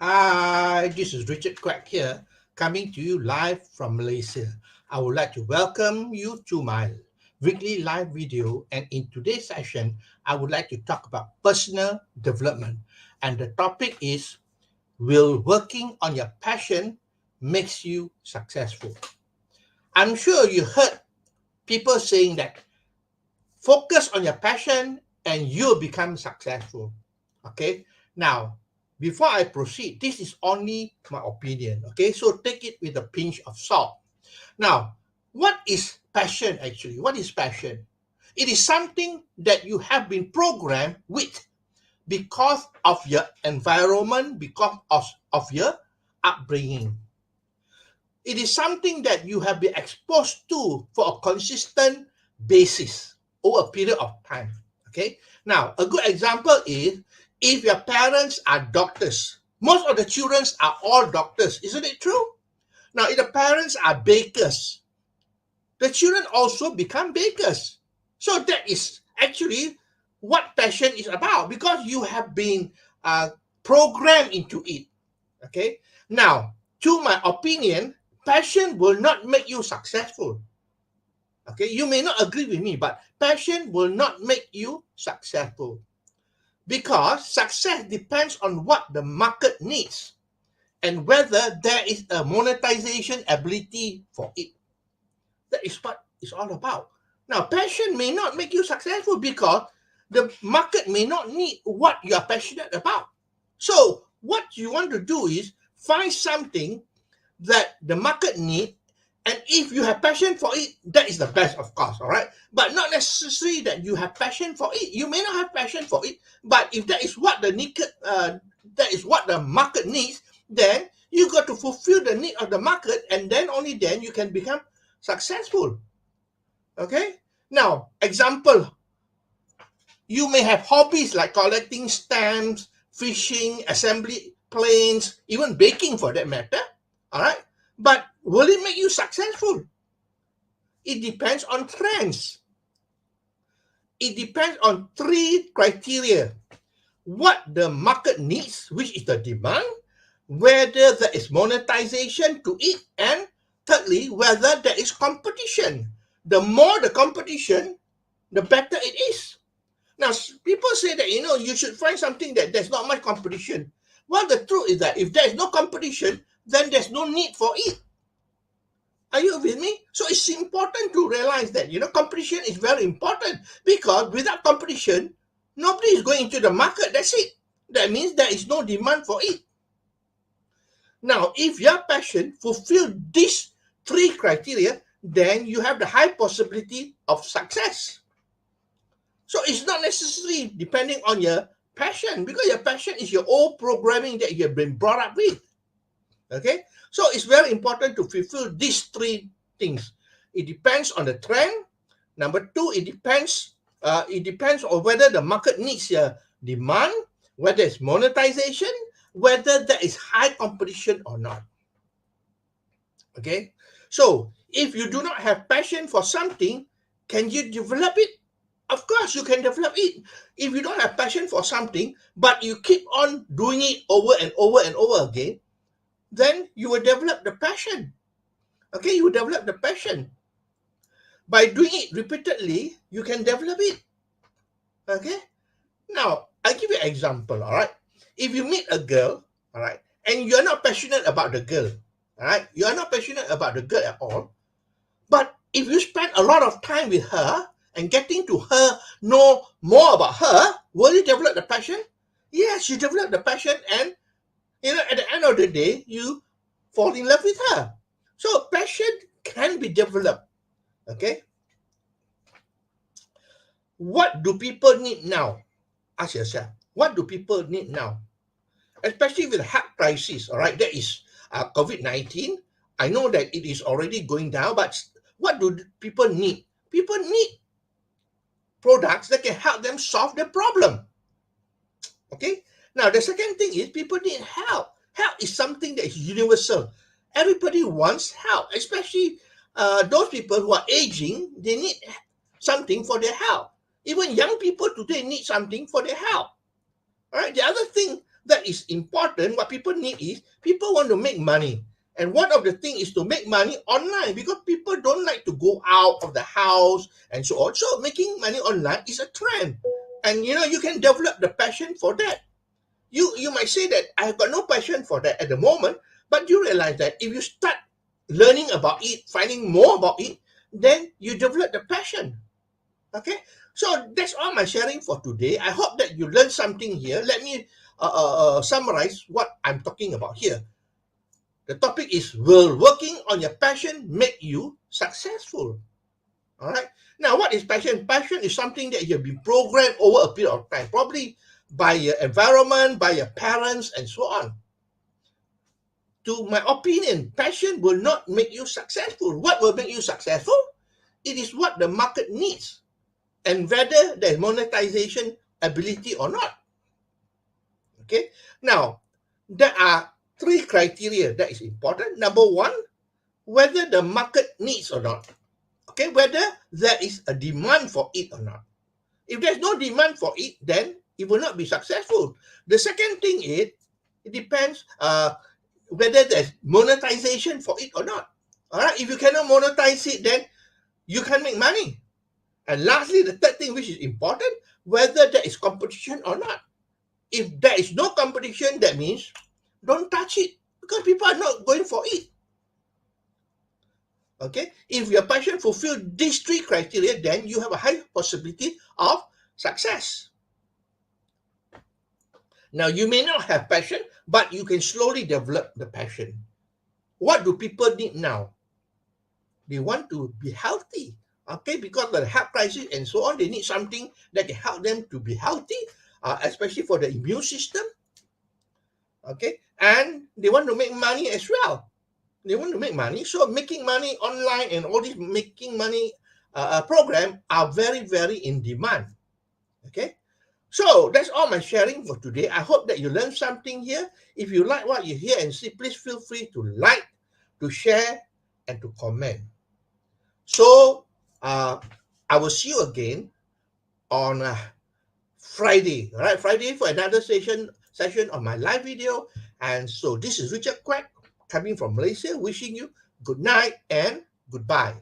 Hi, this is Richard Quack here, coming to you live from Malaysia. I would like to welcome you to my weekly live video. And in today's session, I would like to talk about personal development. And the topic is: Will working on your passion makes you successful? I'm sure you heard people saying that focus on your passion and you'll become successful. Okay, now before I proceed, this is only my opinion. Okay, so take it with a pinch of salt. Now, what is passion actually? What is passion? It is something that you have been programmed with because of your environment, because of your upbringing. It is something that you have been exposed to for a consistent basis over a period of time. Okay. Now, a good example is if your parents are doctors. Most of the children are all doctors. Isn't it true? Now, if the parents are bakers, the children also become bakers. So that is actually what passion is about because you have been uh, programmed into it. Okay. Now, to my opinion, passion will not make you successful. Okay. You may not agree with me, but passion will not make you successful because success depends on what the market needs and whether there is a monetization ability for it. That is what it's all about. Now, passion may not make you successful because the market may not need what you are passionate about. So, what you want to do is find something that the market need, and if you have passion for it, that is the best, of course. All right, but not necessarily that you have passion for it. You may not have passion for it, but if that is what that is what the market needs, then you got to fulfill the need of the market, and then only then you can become successful. Okay. Now, example: you may have hobbies like collecting stamps, fishing, assembly planes, even baking for that matter. All right. But will it make you successful? It depends on trends. It depends on three criteria: what the market needs, which is the demand, whether there is monetization to it, and thirdly, whether there is competition. The more the competition, the better it is. Now, people say that you should find something that there's not much competition. Well, the truth is that if there is no competition, then there's no need for it. Are you with me? So it's important to realize that competition is very important because without competition, nobody is going into the market. That's it. That means there is no demand for it. Now, if your passion fulfill these three criteria, then you have the high possibility of success. So it's not necessarily depending on your passion because your passion is your old programming that you have been brought up with. Okay, so it's very important to fulfill these three things. It depends on the trend. Number two, it depends. It depends on whether the market needs your demand, whether it's monetization, whether there is high competition or not. Okay, so if you do not have passion for something, can you develop it? Of course, you can develop it. If you don't have passion for something, but you keep on doing it over and over and over again, then you will develop the passion. Okay, you will develop the passion. By doing it repeatedly, you can develop it. Okay, now I'll give you an example. All right, if you meet a girl, all right, and you're not passionate about the girl, all right, you are not passionate about the girl at all, but if you spend a lot of time with her and getting to her know more about her, will you develop the passion? Yes, you develop the passion, and at the end of the day, you fall in love with her. So passion can be developed. Okay, what do people need now? Ask yourself, what do people need now? Especially with the health crisis. All right, that is COVID-19. I know that it is already going down, but what do people need? People need products that can help them solve the problem. Okay. Now the second thing is people need help. Help is something that is universal. Everybody wants help, especially those people who are aging. They need something for their help. Even young people today need something for their help. All right. The other thing that is important. What people need is people want to make money. And one of the things is to make money online because people don't like to go out of the house and so on. So making money online is a trend. And you can develop the passion for that. You might say that I have got no passion for that at the moment, but you realize that if you start learning about it, finding more about it, then you develop the passion. Okay, so that's all my sharing for today. I hope that you learned something here. Let me summarize what I'm talking about here. The topic is, will working on your passion make you successful? All right. Now, what is passion? Passion is something that you have been programmed over a period of time, probably by your environment, by your parents, and so on. To my opinion, passion will not make you successful. What will make you successful? It is what the market needs, and whether there's monetization ability or not. Okay. Now, there are three criteria that is important. Number one, whether the market needs or not. Okay, whether there is a demand for it or not. If there's no demand for it, then it will not be successful. The second thing is, it depends whether there's monetization for it or not. All right, if you cannot monetize it, then you can make money. And lastly, the third thing which is important, whether there is competition or not. If there is no competition, that means don't touch it because people are not going for it. Okay, if your passion fulfills these three criteria, then you have a high possibility of success. Now, you may not have passion, but you can slowly develop the passion. What do people need now? They want to be healthy. Okay, because of the health crisis and so on, they need something that can help them to be healthy, especially for the immune system. Okay, and they want to make money as well. They want to make money. So making money online and all these making money program are very, very in demand. Okay. So that's all my sharing for today. I hope that you learned something here. If you like what you hear and see, please feel free to like, to share, and to comment. So I will see you again on Friday. All right, Friday for another session of my live video. And so this is Richard Quack coming from Malaysia, wishing you good night and goodbye.